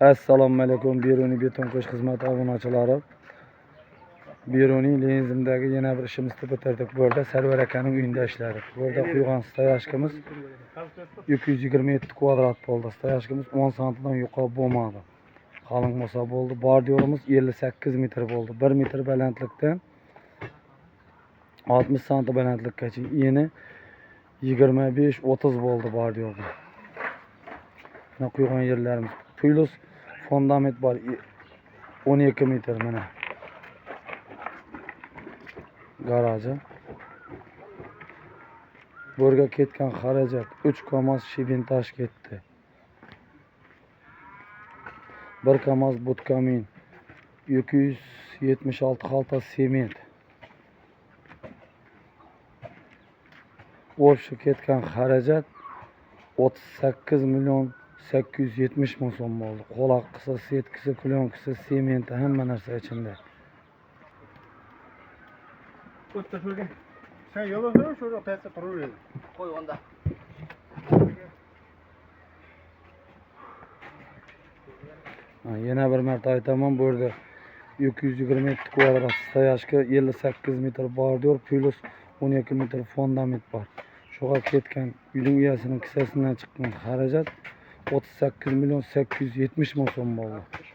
Assalomu alaykum Beruniy beton qo'sh xizmati obunachilari. Beruniy Lenzimdagi yana bir ishimizni bitirdik. Bu yerda Sarvar akaning uyida ishladik. Bu yerda quygan stoyashkamiz 227 kvadrat bo'ldi. Stoyashkamiz 10 santidan yuqori bo'lmadi. Qalin bo'lsa bo'ldi. Bordiyorimiz 58 metr bo'ldi. 1 metr balandlikdan 60 santi balandlikgacha. Eni 25-30 bo'ldi bordiyorda. Mana quygan yerlarimiz plus fundament bor 12 metr mana. Garaji. Burga ketgan xarajat 3 KAMAZ shibintash ketdi. 1 KAMAZ butkamin 276 xalta sement. O'sha ketgan xarajat 38 million 870 ming so'm bo'ldi. Qo'laqisi, setkisi, klyonkisi, sementi hamma narsa ichinde. O'tda shurga. Sen yo'lda shurga paytda turaver. Qo'y onda. Yana bir marta aytaman, bu yerda 227 kvadrat stoyashka 58 metr bordiyor plus 12 metr fundament bor. Shuga ketgan uyning egasining kissasidan chiqqan xarajat 38 million 870 ming so'm bo'ldi.